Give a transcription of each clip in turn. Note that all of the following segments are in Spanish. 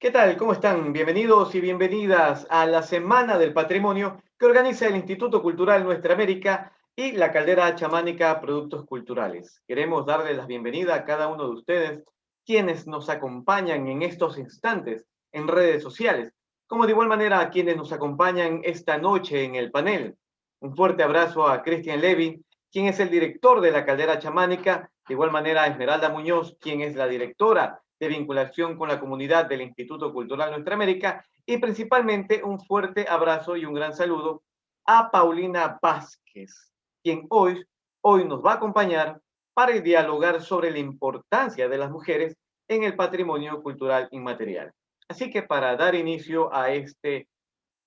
¿Qué tal? ¿Cómo están? Bienvenidos y bienvenidas a la Semana del Patrimonio que organiza el Instituto Cultural Nuestra América y la Caldera Chamánica Productos Culturales. Queremos darles la bienvenida a cada uno de ustedes, quienes nos acompañan en estos instantes en redes sociales, como de igual manera a quienes nos acompañan esta noche en el panel. Un fuerte abrazo a Cristian Levy, quien es el director de la Caldera Chamánica, de igual manera a Esmeralda Muñoz, quien es la directora de vinculación con la comunidad del Instituto Cultural Nuestra América, y principalmente un fuerte abrazo y un gran saludo a Paulina Vázquez, quien hoy nos va a acompañar para dialogar sobre la importancia de las mujeres en el patrimonio cultural inmaterial. Así que para dar inicio a este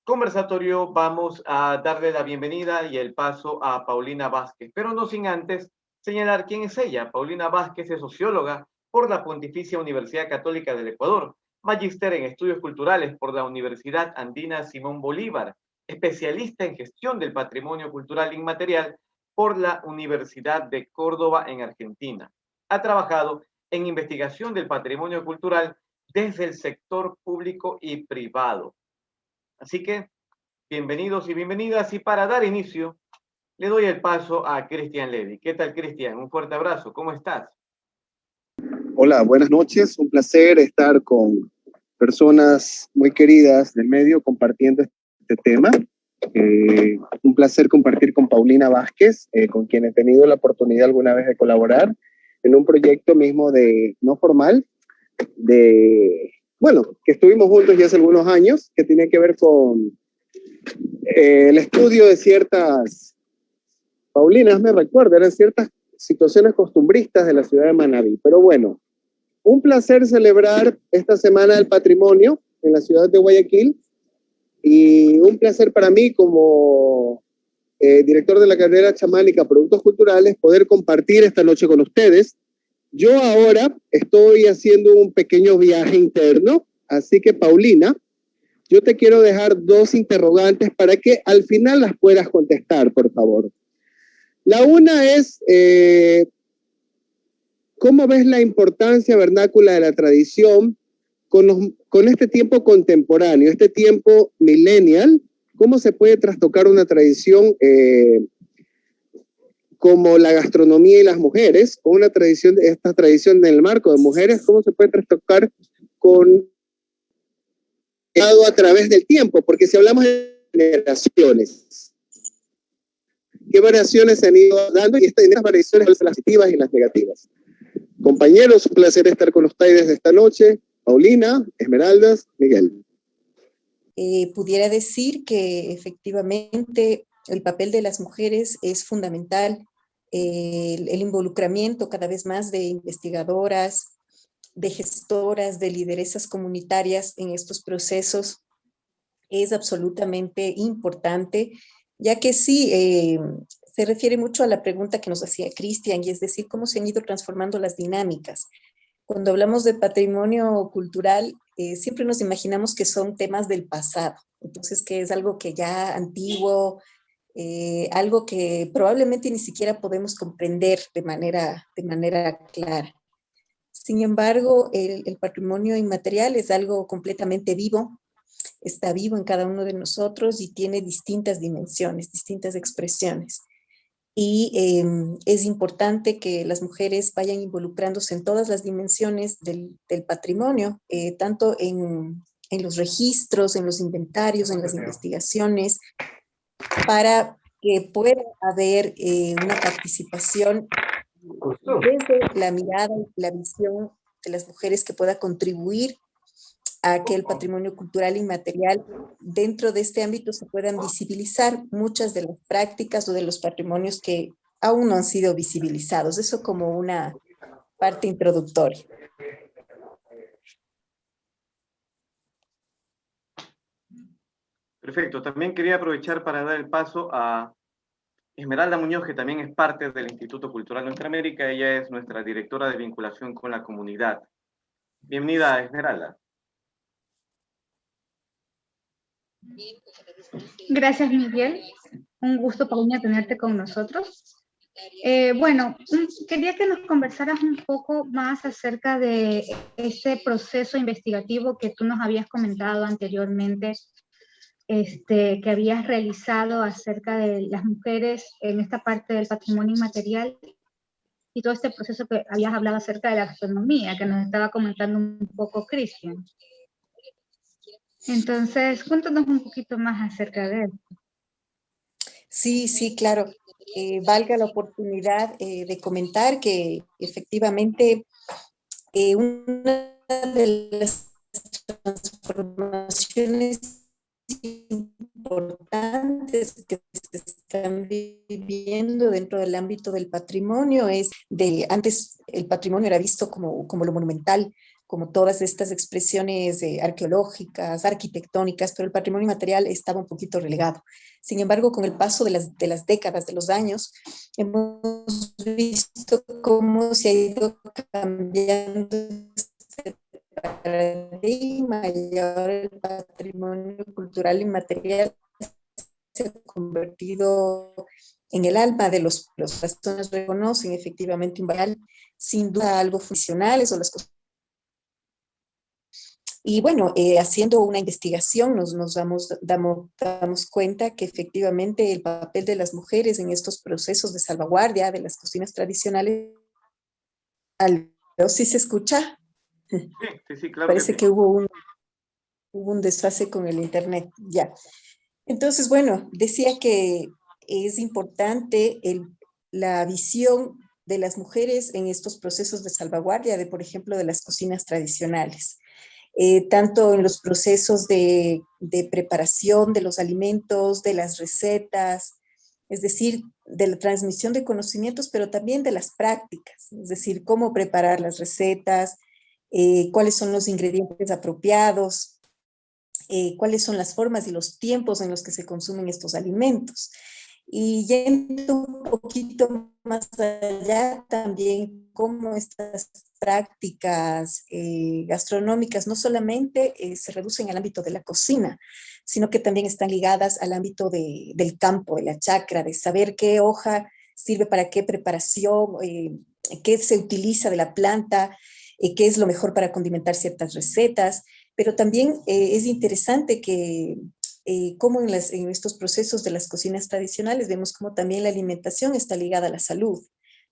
conversatorio vamos a darle la bienvenida y el paso a Paulina Vázquez, pero no sin antes señalar quién es ella. Paulina Vázquez es socióloga por la Pontificia Universidad Católica del Ecuador, magíster en estudios culturales por la Universidad Andina Simón Bolívar, especialista en gestión del patrimonio cultural inmaterial por la Universidad de Córdoba en Argentina. Ha trabajado en investigación del patrimonio cultural desde el sector público y privado. Así que, bienvenidos y bienvenidas. Y para dar inicio, le doy el paso a Cristian Levy. ¿Qué tal, Cristian? Un fuerte abrazo. ¿Cómo estás? Hola, buenas noches. Un placer estar con personas muy queridas del medio compartiendo este tema. Un placer compartir con Paulina Vázquez, con quien he tenido la oportunidad alguna vez de colaborar en un proyecto mismo no formal, que estuvimos juntos ya hace algunos años, que tiene que ver con el estudio de ciertas, Paulina, me recuerda, eran ciertas situaciones costumbristas de la ciudad de Manabí. Pero bueno, un placer celebrar esta Semana del Patrimonio en la ciudad de Guayaquil y un placer para mí como director de la Caldera Chamánica Productos Culturales poder compartir esta noche con ustedes. Yo ahora estoy haciendo un pequeño viaje interno, así que Paulina, yo te quiero dejar dos interrogantes para que al final las puedas contestar, por favor. La una es, ¿cómo ves la importancia vernácula de la tradición con este tiempo contemporáneo, este tiempo millennial? ¿Cómo se puede trastocar una tradición como la gastronomía y las mujeres, o esta tradición del marco de mujeres, cómo se puede trastocar a través del tiempo? Porque si hablamos de generaciones, ¿qué variaciones se han ido dando? Y estas variaciones son las positivas y las negativas. Compañeros, un placer estar con ustedes esta noche. Paulina, Esmeraldas, Miguel. Pudiera decir que efectivamente el papel de las mujeres es fundamental. El involucramiento cada vez más de investigadoras, de gestoras, de lideresas comunitarias en estos procesos es absolutamente importante, ya que sí, se refiere mucho a la pregunta que nos hacía Cristian, y es decir, cómo se han ido transformando las dinámicas. Cuando hablamos de patrimonio cultural, siempre nos imaginamos que son temas del pasado, entonces que es algo que ya antiguo, algo que probablemente ni siquiera podemos comprender de manera clara. Sin embargo, el patrimonio inmaterial es algo completamente vivo, está vivo en cada uno de nosotros y tiene distintas dimensiones, distintas expresiones. Y es importante que las mujeres vayan involucrándose en todas las dimensiones del patrimonio, tanto en los registros, en los inventarios, en las investigaciones, para que pueda haber una participación desde la mirada y la visión de las mujeres que pueda contribuir a que el patrimonio cultural inmaterial dentro de este ámbito se puedan visibilizar muchas de las prácticas o de los patrimonios que aún no han sido visibilizados. Eso como una parte introductoria. Perfecto. También quería aprovechar para dar el paso a Esmeralda Muñoz, que también es parte del Instituto Cultural Nuestra América. Ella es nuestra directora de vinculación con la comunidad. Bienvenida, Esmeralda. Gracias, Miguel. Un gusto, Paulina, tenerte con nosotros. Bueno, quería que nos conversaras un poco más acerca de ese proceso investigativo que tú nos habías comentado anteriormente, que habías realizado acerca de las mujeres en esta parte del patrimonio inmaterial y todo este proceso que habías hablado acerca de la gastronomía, que nos estaba comentando un poco Cristian. Entonces, cuéntanos un poquito más acerca de eso. Sí, sí, claro. Valga la oportunidad de comentar que efectivamente una de las transformaciones importantes que se están viviendo dentro del ámbito del patrimonio es de antes el patrimonio era visto como lo monumental, como todas estas expresiones arqueológicas, arquitectónicas, pero el patrimonio material estaba un poquito relegado. Sin embargo, con el paso de las décadas, de los años, hemos visto cómo se ha ido cambiando este paradigma y ahora el patrimonio cultural inmaterial se ha convertido en el alma de las personas reconocen efectivamente un valor, sin duda algo funcionales o las cosas. Y bueno, haciendo una investigación nos damos cuenta que efectivamente el papel de las mujeres en estos procesos de salvaguardia de las cocinas tradicionales, ¿sí se escucha? Sí, sí, claro que Parece sí. que hubo un desfase con el internet, ya. Entonces, bueno, decía que es importante la visión de las mujeres en estos procesos de salvaguardia de, por ejemplo, de las cocinas tradicionales. Tanto en los procesos de preparación de los alimentos, de las recetas, es decir, de la transmisión de conocimientos, pero también de las prácticas, es decir, cómo preparar las recetas, cuáles son los ingredientes apropiados, cuáles son las formas y los tiempos en los que se consumen estos alimentos. Y yendo un poquito más allá, también cómo estas prácticas gastronómicas no solamente se reducen al ámbito de la cocina, sino que también están ligadas al ámbito del campo, de la chacra, de saber qué hoja sirve para qué preparación, qué se utiliza de la planta, qué es lo mejor para condimentar ciertas recetas, pero también es interesante que como en estos procesos de las cocinas tradicionales vemos como también la alimentación está ligada a la salud.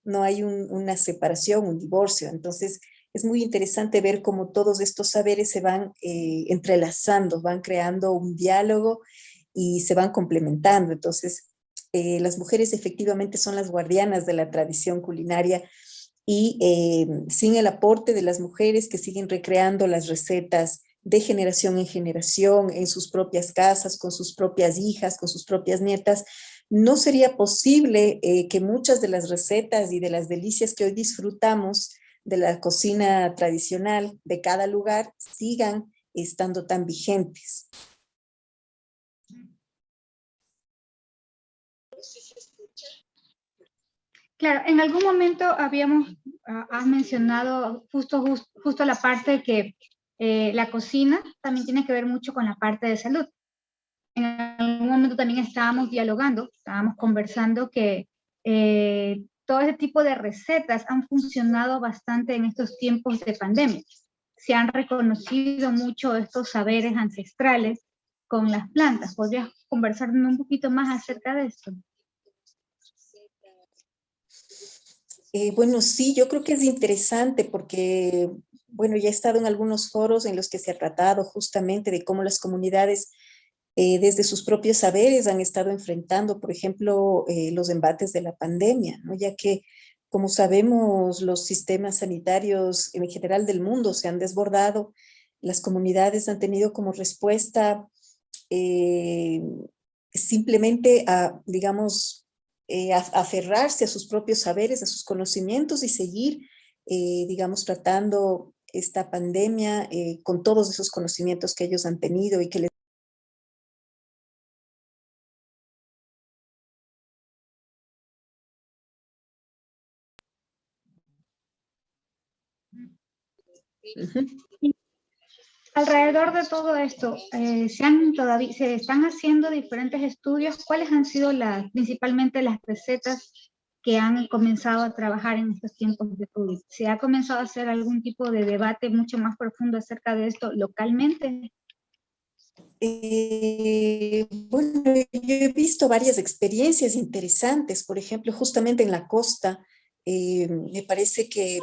No hay una separación, un divorcio. Entonces, es muy interesante ver cómo todos estos saberes se van entrelazando, van creando un diálogo y se van complementando. Entonces, las mujeres efectivamente son las guardianas de la tradición culinaria y sin el aporte de las mujeres que siguen recreando las recetas de generación en generación, en sus propias casas, con sus propias hijas, con sus propias nietas, no sería posible que muchas de las recetas y de las delicias que hoy disfrutamos de la cocina tradicional de cada lugar sigan estando tan vigentes. Claro, en algún momento has mencionado justo la parte que la cocina también tiene que ver mucho con la parte de salud. En algún momento también estábamos dialogando, estábamos conversando que todo ese tipo de recetas han funcionado bastante en estos tiempos de pandemia. Se han reconocido mucho estos saberes ancestrales con las plantas. ¿Podrías conversarnos un poquito más acerca de esto? Bueno, sí, yo creo que es interesante porque, bueno, ya he estado en algunos foros en los que se ha tratado justamente de cómo las comunidades desde sus propios saberes han estado enfrentando, por ejemplo, los embates de la pandemia, ¿no? Ya que, como sabemos, los sistemas sanitarios en general del mundo se han desbordado, las comunidades han tenido como respuesta eh, simplemente a, digamos, a aferrarse a sus propios saberes, a sus conocimientos y seguir, digamos, tratando esta pandemia con todos esos conocimientos que ellos han tenido y que les Alrededor de todo esto, se están haciendo diferentes estudios. ¿Cuáles han sido principalmente las recetas que han comenzado a trabajar en estos tiempos de COVID? ¿Se ha comenzado a hacer algún tipo de debate mucho más profundo acerca de esto localmente? Bueno, yo he visto varias experiencias interesantes, por ejemplo, justamente en la costa, me parece que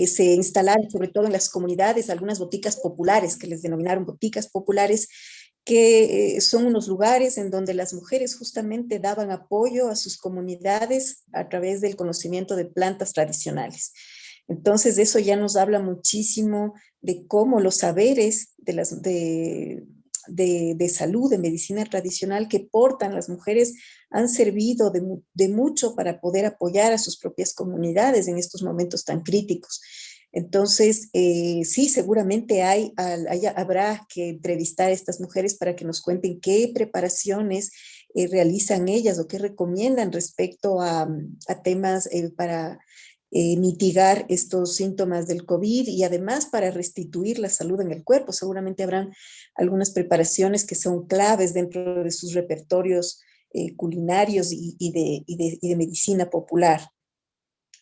se instalaron, sobre todo en las comunidades, algunas boticas populares, que les denominaron boticas populares, que son unos lugares en donde las mujeres justamente daban apoyo a sus comunidades a través del conocimiento de plantas tradicionales. Entonces, eso ya nos habla muchísimo de cómo los saberes de salud, de medicina tradicional que portan las mujeres han servido de mucho para poder apoyar a sus propias comunidades en estos momentos tan críticos. Entonces, sí, seguramente habrá que entrevistar a estas mujeres para que nos cuenten qué preparaciones realizan ellas o qué recomiendan respecto a temas para mitigar estos síntomas del COVID y además para restituir la salud en el cuerpo. Seguramente habrán algunas preparaciones que son claves dentro de sus repertorios culinarios y de medicina popular.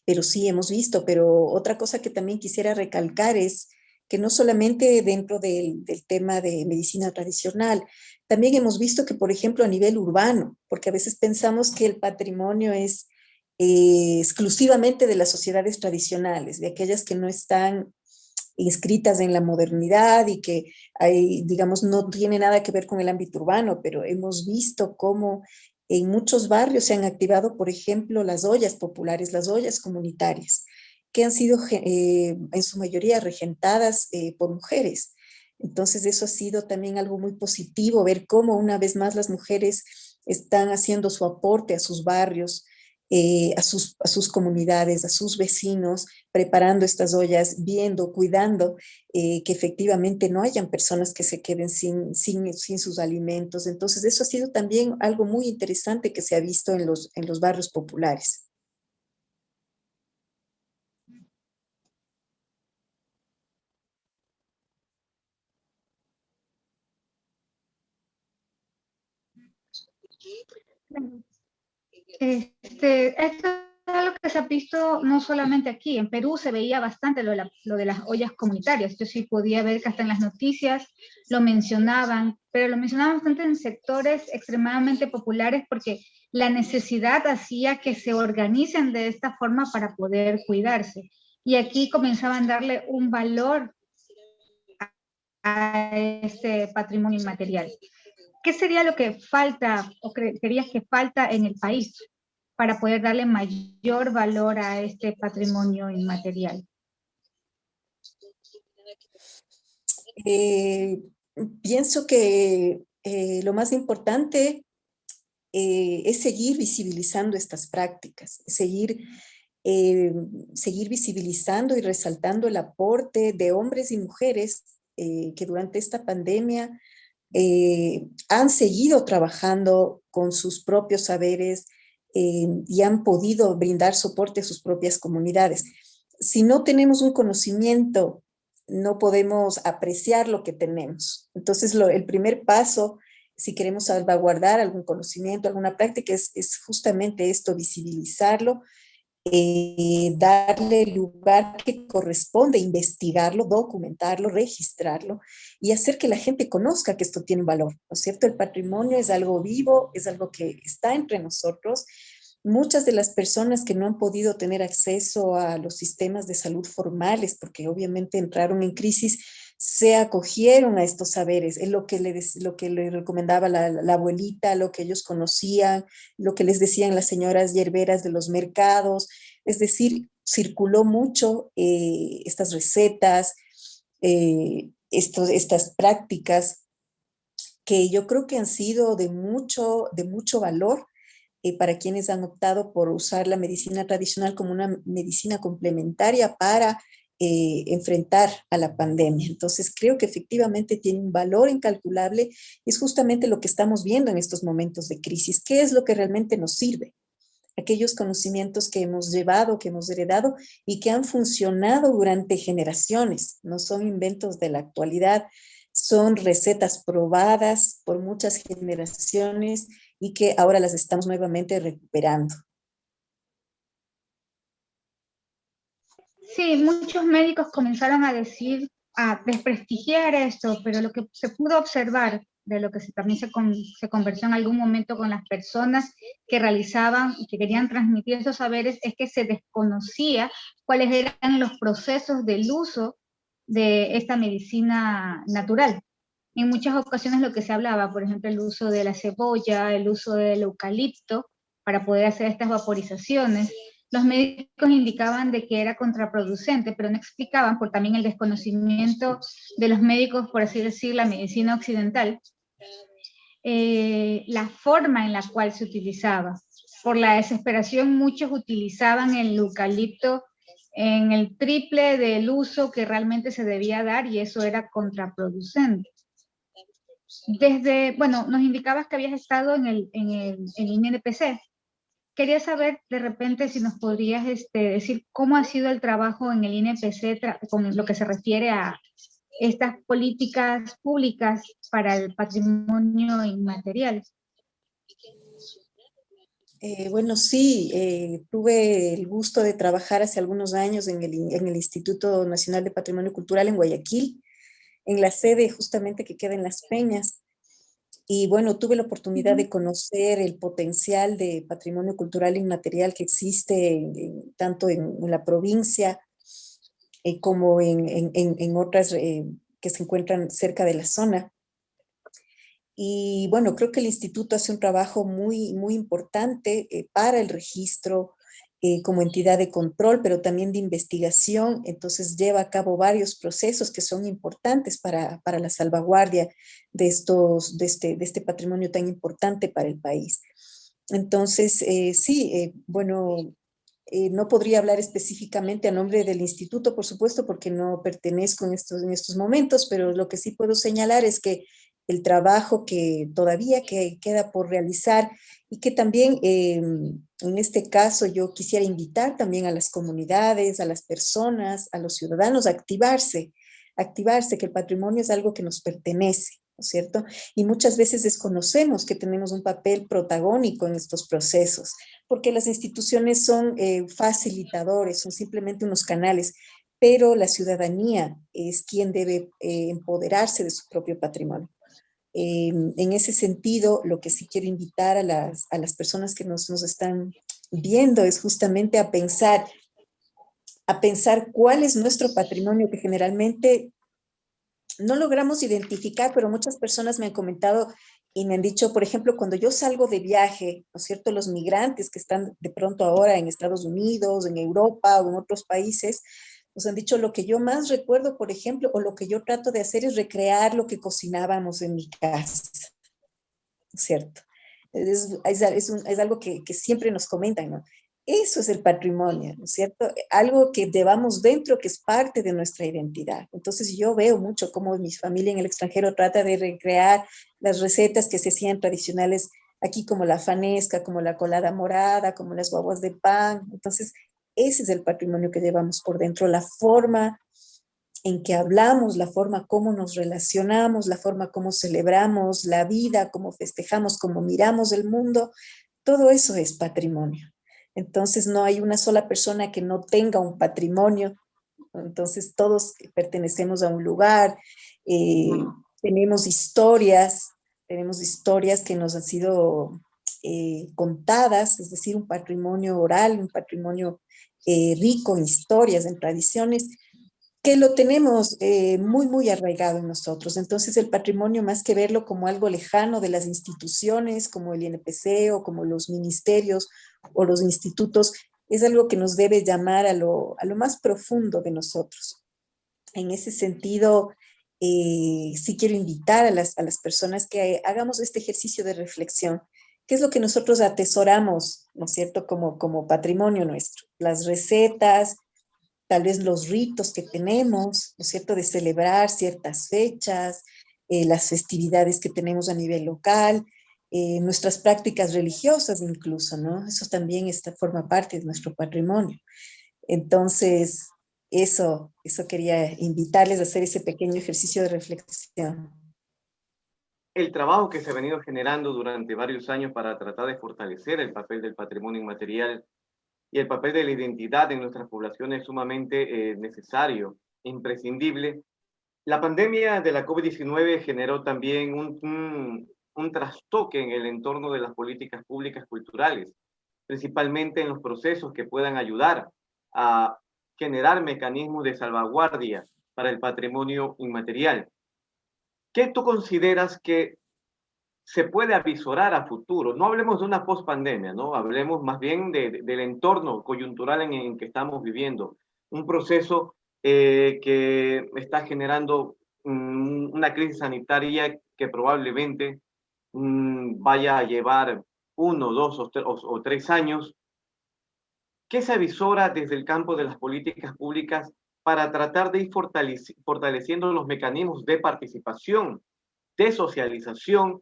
Pero sí, hemos visto, pero otra cosa que también quisiera recalcar es que no solamente dentro del tema de medicina tradicional, también hemos visto que, por ejemplo, a nivel urbano, porque a veces pensamos que el patrimonio es exclusivamente de las sociedades tradicionales, de aquellas que no están inscritas en la modernidad y que hay, digamos, no tiene nada que ver con el ámbito urbano, pero hemos visto cómo en muchos barrios se han activado, por ejemplo, las ollas populares, las ollas comunitarias, que han sido en su mayoría regentadas por mujeres. Entonces eso ha sido también algo muy positivo, ver cómo una vez más las mujeres están haciendo su aporte a sus barrios, a sus comunidades, a sus vecinos, preparando estas ollas, viendo, cuidando que efectivamente no hayan personas que se queden sin sus alimentos. Entonces eso ha sido también algo muy interesante que se ha visto en los barrios populares. Esto es algo que se ha visto no solamente aquí, en Perú se veía bastante lo de las ollas comunitarias. Yo sí podía ver que hasta en las noticias lo mencionaban, pero lo mencionaban bastante en sectores extremadamente populares porque la necesidad hacía que se organicen de esta forma para poder cuidarse. Y aquí comenzaban a darle un valor a este patrimonio inmaterial. ¿Qué sería lo que falta o creerías que falta en el país para poder darle mayor valor a este patrimonio inmaterial? Pienso que lo más importante es seguir visibilizando estas prácticas, seguir visibilizando y resaltando el aporte de hombres y mujeres que durante esta pandemia han seguido trabajando con sus propios saberes y han podido brindar soporte a sus propias comunidades. Si no tenemos un conocimiento, no podemos apreciar lo que tenemos. Entonces, el primer paso, si queremos salvaguardar algún conocimiento, alguna práctica, es justamente esto, visibilizarlo, darle el lugar que corresponde, investigarlo, documentarlo, registrarlo y hacer que la gente conozca que esto tiene valor, ¿no es cierto? El patrimonio es algo vivo, es algo que está entre nosotros. Muchas de las personas que no han podido tener acceso a los sistemas de salud formales, porque obviamente entraron en crisis, se acogieron a estos saberes, es lo que le recomendaba la abuelita, lo que ellos conocían, lo que les decían las señoras hierberas de los mercados, es decir, circuló mucho estas recetas, estas prácticas que yo creo que han sido de mucho valor para quienes han optado por usar la medicina tradicional como una medicina complementaria para enfrentar a la pandemia. Entonces, creo que efectivamente tiene un valor incalculable y es justamente lo que estamos viendo en estos momentos de crisis. ¿Qué es lo que realmente nos sirve? Aquellos conocimientos que hemos llevado, que hemos heredado y que han funcionado durante generaciones. No son inventos de la actualidad, son recetas probadas por muchas generaciones y que ahora las estamos nuevamente recuperando. Sí, muchos médicos comenzaron a decir, a desprestigiar esto, pero lo que se pudo observar de lo que también se conversó en algún momento con las personas que realizaban y que querían transmitir esos saberes es que se desconocía cuáles eran los procesos del uso de esta medicina natural. En muchas ocasiones lo que se hablaba, por ejemplo, el uso de la cebolla, el uso del eucalipto para poder hacer estas vaporizaciones. Los médicos indicaban de que era contraproducente, pero no explicaban, por también el desconocimiento de los médicos, por así decir, la medicina occidental, la forma en la cual se utilizaba. Por la desesperación, muchos utilizaban el eucalipto en el triple del uso que realmente se debía dar y eso era contraproducente. Bueno, nos indicabas que habías estado en el INPC. Quería saber de repente si nos podrías decir cómo ha sido el trabajo en el INPC con lo que se refiere a estas políticas públicas para el patrimonio inmaterial. Bueno, sí, tuve el gusto de trabajar hace algunos años en el Instituto Nacional de Patrimonio Cultural en Guayaquil, en la sede justamente que queda en Las Peñas. Y bueno, tuve la oportunidad de conocer el potencial de patrimonio cultural inmaterial que existe tanto en la provincia como en otras que se encuentran cerca de la zona. Y bueno, creo que el instituto hace un trabajo muy, muy importante para el registro como entidad de control, pero también de investigación. Entonces lleva a cabo varios procesos que son importantes para la salvaguardia de este patrimonio tan importante para el país. Entonces, sí, bueno, no podría hablar específicamente a nombre del instituto, por supuesto, porque no pertenezco en estos momentos, pero lo que sí puedo señalar es que el trabajo que todavía queda por realizar y que también en este caso yo quisiera invitar también a las comunidades, a las personas, a los ciudadanos a activarse, que el patrimonio es algo que nos pertenece, ¿no es cierto? Y muchas veces desconocemos que tenemos un papel protagónico en estos procesos, porque las instituciones son facilitadores, son simplemente unos canales, pero la ciudadanía es quien debe empoderarse de su propio patrimonio. En ese sentido, lo que sí quiero invitar a las personas que nos están viendo es justamente a pensar cuál es nuestro patrimonio que generalmente no logramos identificar, pero muchas personas me han comentado y me han dicho, por ejemplo, cuando yo salgo de viaje, ¿no es cierto? Los migrantes que están de pronto ahora en Estados Unidos, en Europa o en otros países, nos han dicho lo que yo más recuerdo, por ejemplo, o lo que yo trato de hacer es recrear lo que cocinábamos en mi casa, ¿no es cierto? Es algo que siempre nos comentan, ¿no? Eso es el patrimonio, ¿no es cierto? Algo que llevamos dentro, que es parte de nuestra identidad. Entonces yo veo mucho cómo mi familia en el extranjero trata de recrear las recetas que se hacían tradicionales aquí, como la fanesca, como la colada morada, como las guaguas de pan. Entonces ese es el patrimonio que llevamos por dentro, la forma en que hablamos, la forma como nos relacionamos, la forma como celebramos la vida, cómo festejamos, cómo miramos el mundo, todo eso es patrimonio. Entonces no hay una sola persona que no tenga un patrimonio, entonces todos pertenecemos a un lugar, tenemos historias que nos han sido contadas, es decir, un patrimonio oral, un patrimonio rico en historias, en tradiciones, que lo tenemos muy, muy arraigado en nosotros. Entonces el patrimonio, más que verlo como algo lejano de las instituciones, como el INPC o como los ministerios o los institutos, es algo que nos debe llamar a lo más profundo de nosotros. En ese sentido, sí quiero invitar a las personas que hagamos este ejercicio de reflexión. ¿Qué es lo que nosotros atesoramos, ¿no es cierto?, como patrimonio nuestro? Las recetas, tal vez los ritos que tenemos, ¿no es cierto?, de celebrar ciertas fechas, las festividades que tenemos a nivel local, nuestras prácticas religiosas incluso, ¿no? Eso también forma parte de nuestro patrimonio. Entonces, eso quería invitarles a hacer ese pequeño ejercicio de reflexión. El trabajo que se ha venido generando durante varios años para tratar de fortalecer el papel del patrimonio inmaterial y el papel de la identidad en nuestras poblaciones es sumamente necesario, imprescindible. La pandemia de la COVID-19 generó también un trastoque en el entorno de las políticas públicas culturales, principalmente en los procesos que puedan ayudar a generar mecanismos de salvaguardia para el patrimonio inmaterial. ¿Qué tú consideras que se puede avisorar a futuro? No hablemos de una pospandemia, ¿no? Hablemos más bien del entorno coyuntural en que estamos viviendo. Un proceso que está generando una crisis sanitaria que probablemente vaya a llevar 1, 2 o 3 años. ¿Qué se avisora desde el campo de las políticas públicas para tratar de ir fortaleciendo los mecanismos de participación, de socialización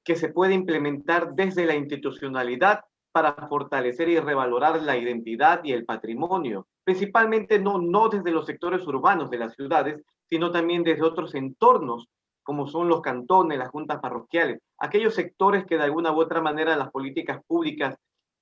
que se puede implementar desde la institucionalidad para fortalecer y revalorar la identidad y el patrimonio, principalmente no desde los sectores urbanos de las ciudades, sino también desde otros entornos, como son los cantones, las juntas parroquiales, aquellos sectores que de alguna u otra manera las políticas públicas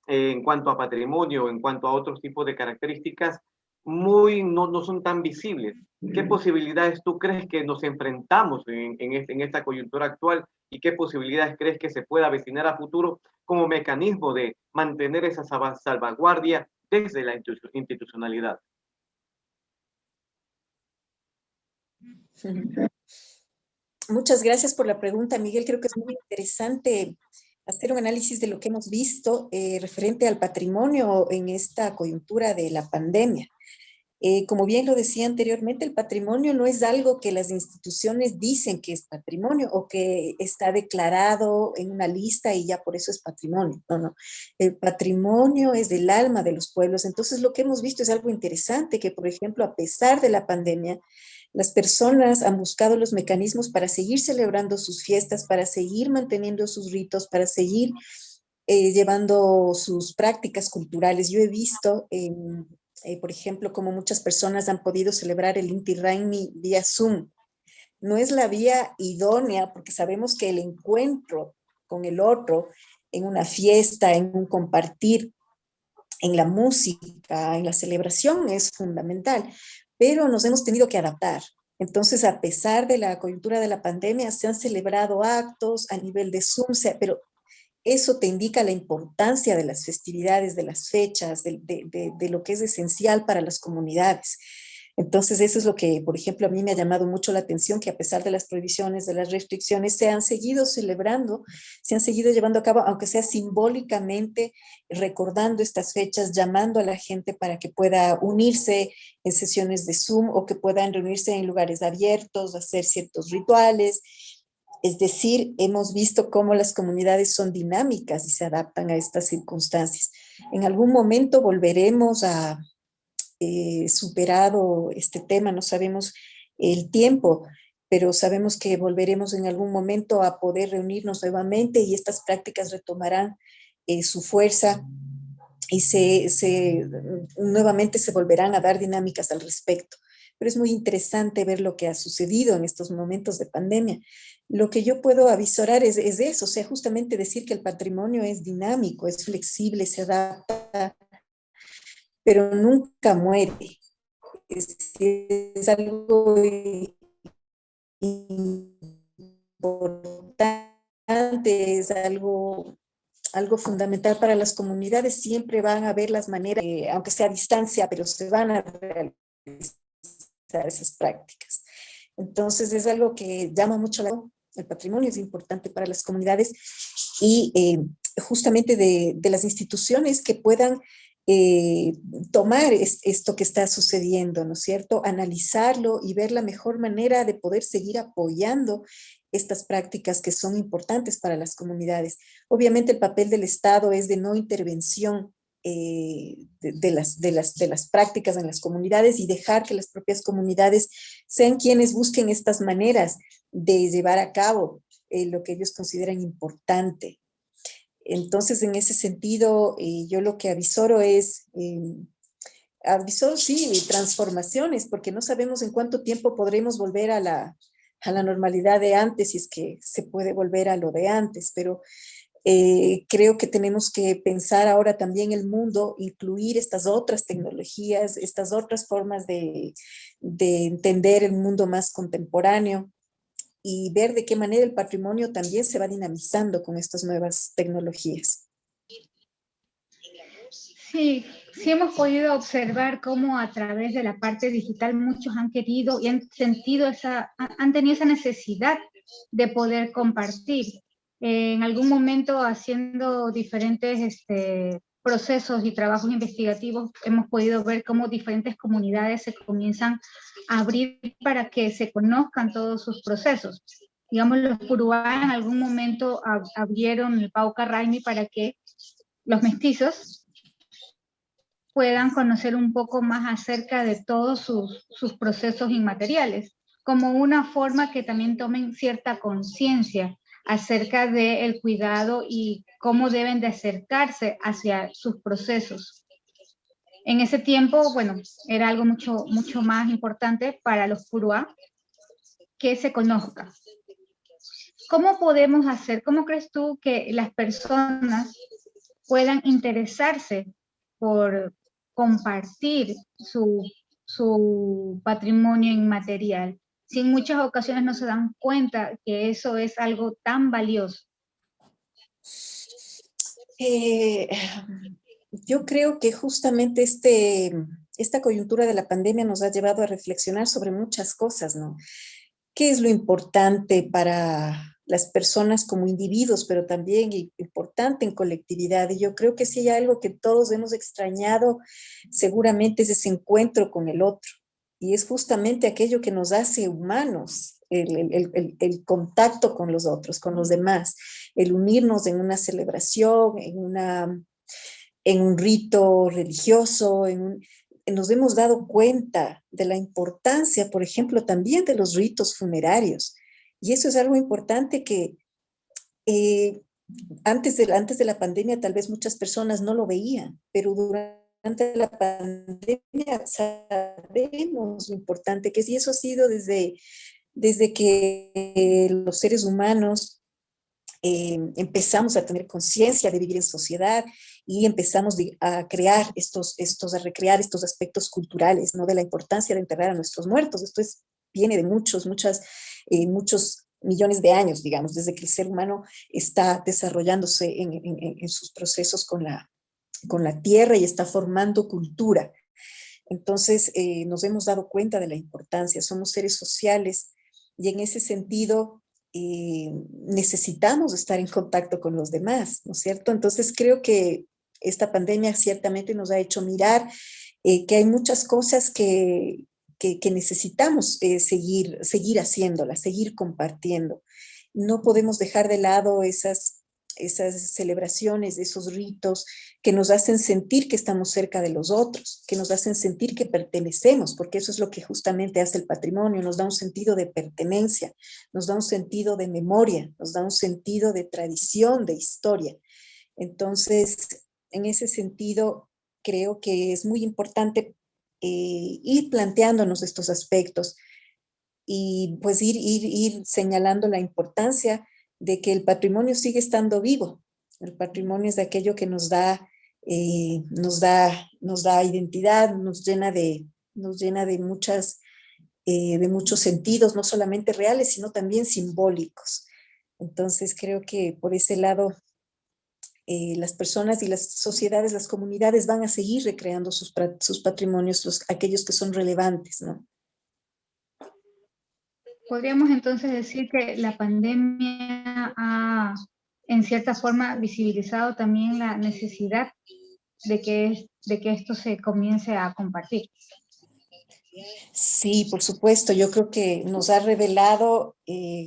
en cuanto a patrimonio, en cuanto a otros tipos de características, no son tan visibles. ¿Qué posibilidades tú crees que nos enfrentamos en esta coyuntura actual y qué posibilidades crees que se pueda avecinar a futuro como mecanismo de mantener esa salvaguardia desde la institucionalidad? Muchas gracias por la pregunta, Miguel. Creo que es muy interesante hacer un análisis de lo que hemos visto referente al patrimonio en esta coyuntura de la pandemia. Como bien lo decía anteriormente, el patrimonio no es algo que las instituciones dicen que es patrimonio o que está declarado en una lista y ya por eso es patrimonio. No, no. El patrimonio es del alma de los pueblos. Entonces, lo que hemos visto es algo interesante, que por ejemplo, a pesar de la pandemia, las personas han buscado los mecanismos para seguir celebrando sus fiestas, para seguir manteniendo sus ritos, para seguir llevando sus prácticas culturales. Yo he visto, por ejemplo, cómo muchas personas han podido celebrar el Inti Raymi vía Zoom. No es la vía idónea porque sabemos que el encuentro con el otro en una fiesta, en un compartir, en la música, en la celebración es fundamental, pero nos hemos tenido que adaptar. Entonces, a pesar de la coyuntura de la pandemia, se han celebrado actos a nivel de Zoom, pero eso te indica la importancia de las festividades, de las fechas, de lo que es esencial para las comunidades. Entonces, eso es lo que, por ejemplo, a mí me ha llamado mucho la atención, que a pesar de las prohibiciones, de las restricciones, se han seguido celebrando, se han seguido llevando a cabo, aunque sea simbólicamente, recordando estas fechas, llamando a la gente para que pueda unirse en sesiones de Zoom o que puedan reunirse en lugares abiertos, hacer ciertos rituales. Es decir, hemos visto cómo las comunidades son dinámicas y se adaptan a estas circunstancias. En algún momento volveremos a superado este tema, no sabemos el tiempo, pero sabemos que volveremos en algún momento a poder reunirnos nuevamente y estas prácticas retomarán su fuerza y nuevamente se volverán a dar dinámicas al respecto. Pero es muy interesante ver lo que ha sucedido en estos momentos de pandemia. Lo que yo puedo avisorar es eso, o sea, justamente decir que el patrimonio es dinámico, es flexible, se adapta, pero nunca muere. Es algo importante, es algo fundamental para las comunidades. Siempre van a haber las maneras, aunque sea a distancia, pero se van a realizar esas prácticas. Entonces es algo que llama mucho la atención. El patrimonio es importante para las comunidades y justamente de las instituciones que puedan tomar esto que está sucediendo, ¿no es cierto? Analizarlo y ver la mejor manera de poder seguir apoyando estas prácticas que son importantes para las comunidades. Obviamente el papel del Estado es de no intervención de las prácticas en las comunidades y dejar que las propias comunidades sean quienes busquen estas maneras de llevar a cabo lo que ellos consideran importante. Entonces, en ese sentido, yo lo que avisoro es, sí, transformaciones, porque no sabemos en cuánto tiempo podremos volver a la normalidad de antes, si es que se puede volver a lo de antes, pero Creo que tenemos que pensar ahora también el mundo, incluir estas otras tecnologías, estas otras formas de entender el mundo más contemporáneo y ver de qué manera el patrimonio también se va dinamizando con estas nuevas tecnologías. Sí, sí hemos podido observar cómo a través de la parte digital muchos han querido y han sentido han tenido esa necesidad de poder compartir. En algún momento haciendo diferentes procesos y trabajos investigativos hemos podido ver cómo diferentes comunidades se comienzan a abrir para que se conozcan todos sus procesos. Digamos, los Puruá en algún momento abrieron el Pauca Raimi para que los mestizos puedan conocer un poco más acerca de todos sus procesos inmateriales, como una forma que también tomen cierta conciencia acerca del cuidado y cómo deben de acercarse hacia sus procesos. En ese tiempo, bueno, era algo mucho más importante para los Puruá que se conozca. ¿Cómo podemos hacer, cómo crees tú que las personas puedan interesarse por compartir su patrimonio inmaterial? Si en muchas ocasiones no se dan cuenta que eso es algo tan valioso. Yo creo que justamente esta coyuntura de la pandemia nos ha llevado a reflexionar sobre muchas cosas, ¿no? ¿Qué es lo importante para las personas como individuos, pero también importante en colectividad? Y yo creo que si hay algo que todos hemos extrañado, seguramente es ese encuentro con el otro. Y es justamente aquello que nos hace humanos, el contacto con los otros, con los demás, el unirnos en una celebración, en un rito religioso, nos hemos dado cuenta de la importancia, por ejemplo, también de los ritos funerarios. Y eso es algo importante que antes de la pandemia tal vez muchas personas no lo veían, pero durante la pandemia sabemos lo importante que es. Y eso ha sido desde que los seres humanos empezamos a tener conciencia de vivir en sociedad y empezamos a crear a recrear estos aspectos culturales, ¿no? De la importancia de enterrar a nuestros muertos. Esto viene de muchos millones de años, digamos, desde que el ser humano está desarrollándose en sus procesos con la tierra y está formando cultura. Entonces, nos hemos dado cuenta de la importancia, somos seres sociales y en ese sentido necesitamos estar en contacto con los demás, ¿no es cierto? Entonces creo que esta pandemia ciertamente nos ha hecho mirar que hay muchas cosas que necesitamos seguir haciéndolas, seguir compartiendo. No podemos dejar de lado esas celebraciones, esos ritos que nos hacen sentir que estamos cerca de los otros, que nos hacen sentir que pertenecemos, porque eso es lo que justamente hace el patrimonio, nos da un sentido de pertenencia, nos da un sentido de memoria, nos da un sentido de tradición, de historia. Entonces, en ese sentido, creo que es muy importante ir planteándonos estos aspectos y pues ir señalando la importancia de que el patrimonio sigue estando vivo. El patrimonio es de aquello que nos da identidad, nos llena de muchos sentidos, no solamente reales, sino también simbólicos. Entonces creo que por ese lado las personas y las sociedades, las comunidades van a seguir recreando sus patrimonios, aquellos que son relevantes, ¿no? Podríamos entonces decir que la pandemia ha, en cierta forma, visibilizado también la necesidad de que esto se comience a compartir. Sí, por supuesto. Yo creo que nos ha revelado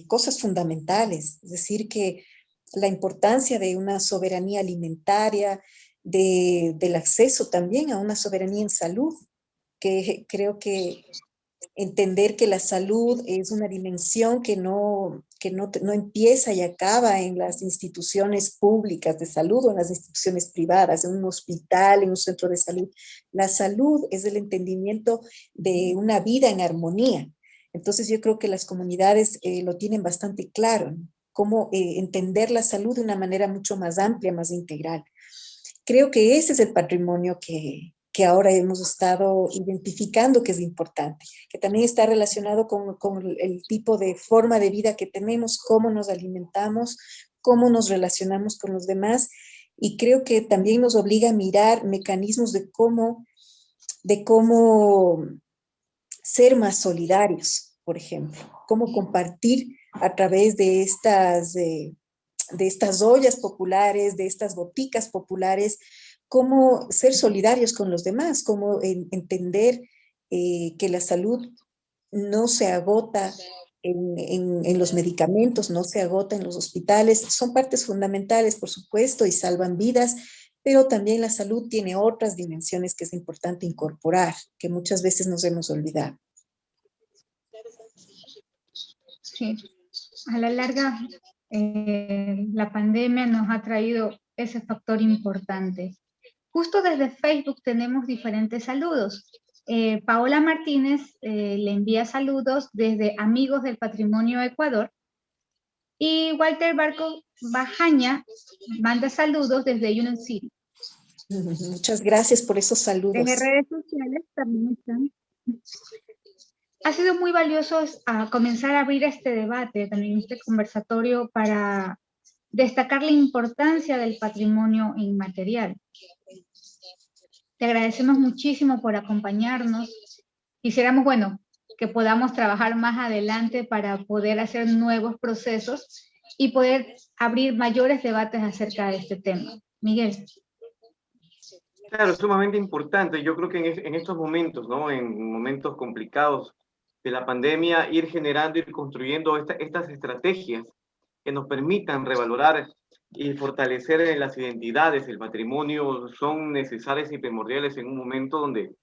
cosas fundamentales, es decir, que la importancia de una soberanía alimentaria, del acceso también a una soberanía en salud, que creo que entender que la salud es una dimensión que no empieza y acaba en las instituciones públicas de salud o en las instituciones privadas, en un hospital, en un centro de salud. La salud es el entendimiento de una vida en armonía. Entonces yo creo que las comunidades lo tienen bastante claro, ¿no? cómo entender la salud de una manera mucho más amplia, más integral. Creo que ese es el patrimonio que ahora hemos estado identificando que es importante, que también está relacionado con el tipo de forma de vida que tenemos, cómo nos alimentamos, cómo nos relacionamos con los demás, y creo que también nos obliga a mirar mecanismos de cómo ser más solidarios, por ejemplo, cómo compartir a través de estas ollas populares, de estas boticas populares, cómo ser solidarios con los demás, cómo entender que la salud no se agota en los medicamentos, no se agota en los hospitales. Son partes fundamentales, por supuesto, y salvan vidas, pero también la salud tiene otras dimensiones que es importante incorporar, que muchas veces nos hemos olvidado. Sí, a la larga, la pandemia nos ha traído ese factor importante. Justo desde Facebook tenemos diferentes saludos. Paola Martínez le envía saludos desde Amigos del Patrimonio Ecuador, y Walter Barco Bajaña manda saludos desde Union City. Muchas gracias por esos saludos. En las redes sociales también están. Ha sido muy valioso comenzar a abrir este debate, también este conversatorio, para destacar la importancia del patrimonio inmaterial. Te agradecemos muchísimo por acompañarnos. Quisiéramos, bueno, que podamos trabajar más adelante para poder hacer nuevos procesos y poder abrir mayores debates acerca de este tema. Miguel. Claro, es sumamente importante. Yo creo que en estos momentos, ¿no? En momentos complicados de la pandemia, ir generando, ir construyendo estas estrategias que nos permitan revalorar y fortalecer las identidades, el patrimonio, son necesarias y primordiales en un momento donde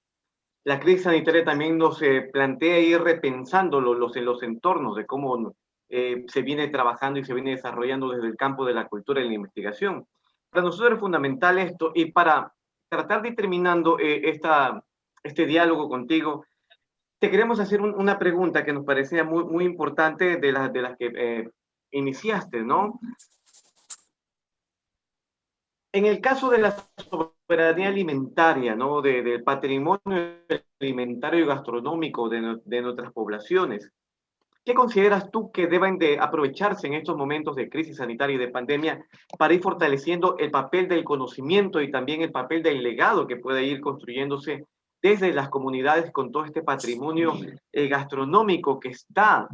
la crisis sanitaria también nos plantea ir repensando los entornos de cómo se viene trabajando y se viene desarrollando desde el campo de la cultura y la investigación. Para nosotros es fundamental esto, y para tratar de ir terminando este diálogo contigo, te queremos hacer una pregunta que nos parecía muy, muy importante de las que iniciaste, ¿no? En el caso de la soberanía alimentaria, ¿no? Del patrimonio alimentario y gastronómico de nuestras poblaciones, ¿qué consideras tú que deben de aprovecharse en estos momentos de crisis sanitaria y de pandemia para ir fortaleciendo el papel del conocimiento y también el papel del legado que puede ir construyéndose desde las comunidades con todo este patrimonio gastronómico que está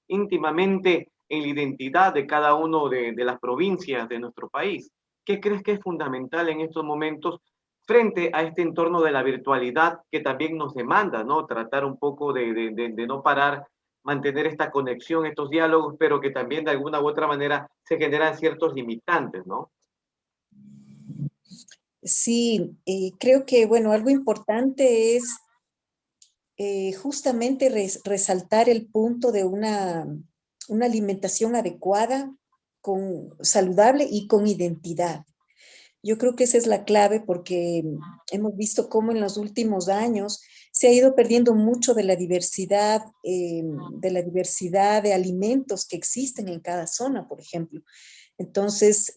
íntimamente en la identidad de cada uno de las provincias de nuestro país? ¿Qué crees que es fundamental en estos momentos frente a este entorno de la virtualidad que también nos demanda, ¿no? Tratar un poco de no parar, mantener esta conexión, estos diálogos, pero que también de alguna u otra manera se generan ciertos limitantes, ¿no? Sí, creo que, bueno, algo importante es justamente resaltar el punto de una alimentación adecuada, saludable y con identidad. Yo creo que esa es la clave, porque hemos visto cómo en los últimos años se ha ido perdiendo mucho de la diversidad de alimentos que existen en cada zona, por ejemplo. Entonces,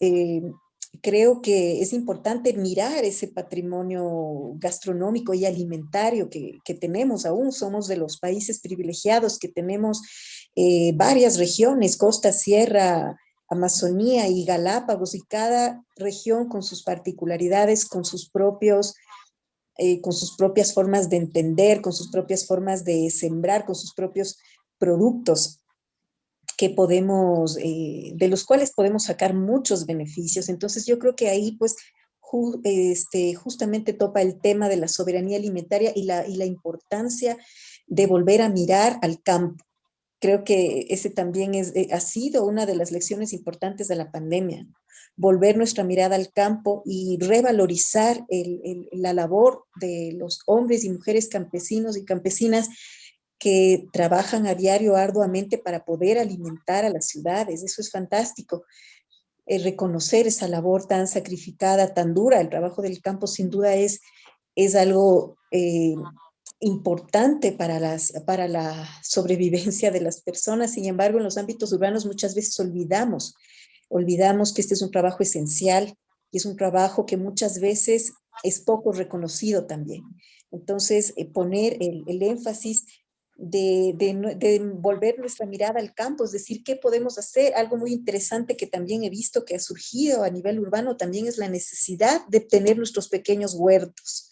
creo que es importante mirar ese patrimonio gastronómico y alimentario que tenemos aún. Somos de los países privilegiados que tenemos varias regiones, costa, sierra, Amazonía y Galápagos, y cada región con sus particularidades, con sus propias formas de entender, con sus propias formas de sembrar, con sus propios productos de los cuales podemos sacar muchos beneficios. Entonces yo creo que ahí pues justamente topa el tema de la soberanía alimentaria y la importancia de volver a mirar al campo. Creo que ese también ha sido una de las lecciones importantes de la pandemia, volver nuestra mirada al campo y revalorizar la labor de los hombres y mujeres campesinos y campesinas que trabajan a diario arduamente para poder alimentar a las ciudades. Eso es fantástico. Reconocer esa labor tan sacrificada, tan dura. El trabajo del campo sin duda es algo importante para la sobrevivencia de las personas. Sin embargo, en los ámbitos urbanos muchas veces olvidamos que este es un trabajo esencial y es un trabajo que muchas veces es poco reconocido también. Entonces, poner el énfasis de volver nuestra mirada al campo, es decir, ¿qué podemos hacer? Algo muy interesante que también he visto que ha surgido a nivel urbano también es la necesidad de tener nuestros pequeños huertos.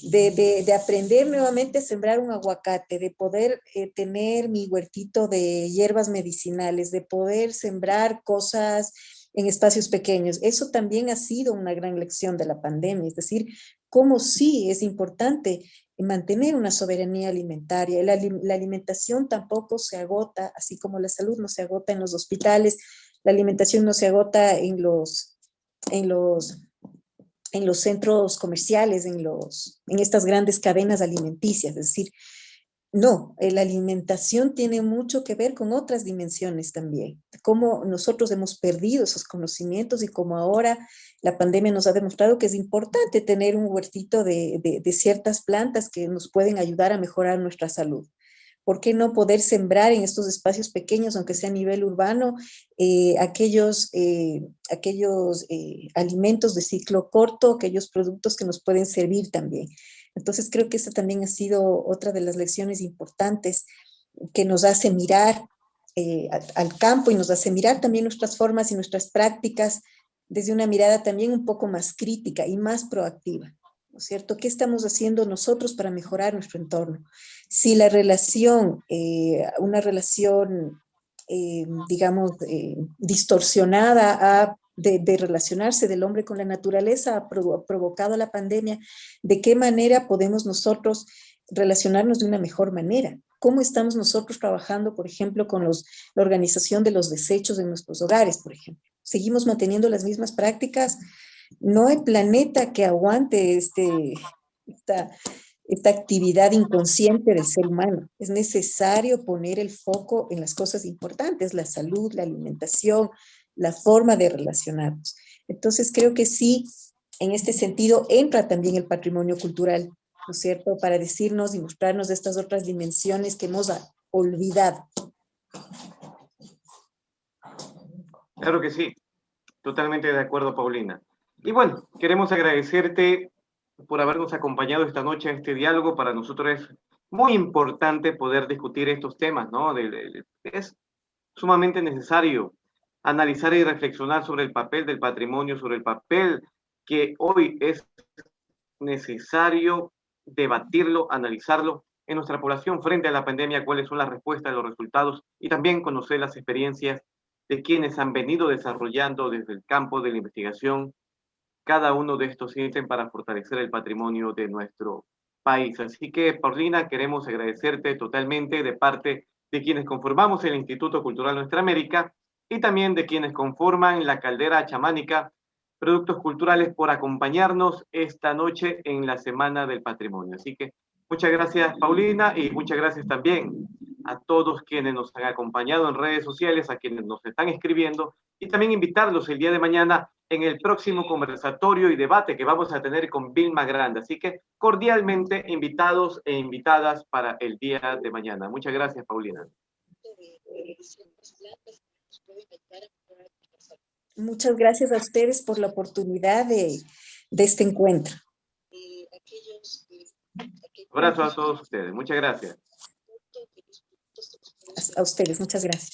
De aprender nuevamente a sembrar un aguacate, de poder tener mi huertito de hierbas medicinales, de poder sembrar cosas en espacios pequeños. Eso también ha sido una gran lección de la pandemia, es decir, cómo sí es importante mantener una soberanía alimentaria. La alimentación tampoco se agota, así como la salud no se agota en los hospitales, la alimentación no se agota en los centros comerciales, en estas grandes cadenas alimenticias. Es decir, no, la alimentación tiene mucho que ver con otras dimensiones también. Cómo nosotros hemos perdido esos conocimientos y cómo ahora la pandemia nos ha demostrado que es importante tener un huertito de ciertas plantas que nos pueden ayudar a mejorar nuestra salud. ¿Por qué no poder sembrar en estos espacios pequeños, aunque sea a nivel urbano, aquellos alimentos de ciclo corto, aquellos productos que nos pueden servir también? Entonces creo que esa también ha sido otra de las lecciones importantes que nos hace mirar al campo y nos hace mirar también nuestras formas y nuestras prácticas desde una mirada también un poco más crítica y más proactiva. ¿No es cierto? ¿Qué estamos haciendo nosotros para mejorar nuestro entorno? Si la relación, una relación, digamos, distorsionada de relacionarse del hombre con la naturaleza ha provocado la pandemia, ¿de qué manera podemos nosotros relacionarnos de una mejor manera? ¿Cómo estamos nosotros trabajando, por ejemplo, con la organización de los desechos en nuestros hogares, por ejemplo? ¿Seguimos manteniendo las mismas prácticas? No hay planeta que aguante esta actividad inconsciente del ser humano. Es necesario poner el foco en las cosas importantes, la salud, la alimentación, la forma de relacionarnos. Entonces creo que sí, en este sentido entra también el patrimonio cultural, ¿no es cierto?, para decirnos y mostrarnos estas otras dimensiones que hemos olvidado. Claro que sí, totalmente de acuerdo, Paulina. Y bueno, queremos agradecerte por habernos acompañado esta noche a este diálogo. Para nosotros es muy importante poder discutir estos temas, ¿no? Es sumamente necesario analizar y reflexionar sobre el papel del patrimonio, sobre el papel que hoy es necesario debatirlo, analizarlo en nuestra población frente a la pandemia, cuáles son las respuestas, los resultados y también conocer las experiencias de quienes han venido desarrollando desde el campo de la investigación cada uno de estos ítems para fortalecer el patrimonio de nuestro país. Así que, Paulina, queremos agradecerte totalmente de parte de quienes conformamos el Instituto Cultural Nuestra América y también de quienes conforman la Caldera Chamánica Productos Culturales por acompañarnos esta noche en la Semana del Patrimonio. Así que muchas gracias, Paulina, y muchas gracias también a todos quienes nos han acompañado en redes sociales, a quienes nos están escribiendo, y también invitarlos el día de mañana en el próximo conversatorio y debate que vamos a tener con Vilma Grande. Así que cordialmente invitados e invitadas para el día de mañana. Muchas gracias, Paulina. Muchas gracias a ustedes por la oportunidad de este encuentro. Un abrazo a todos ustedes. Muchas gracias. A ustedes, muchas gracias.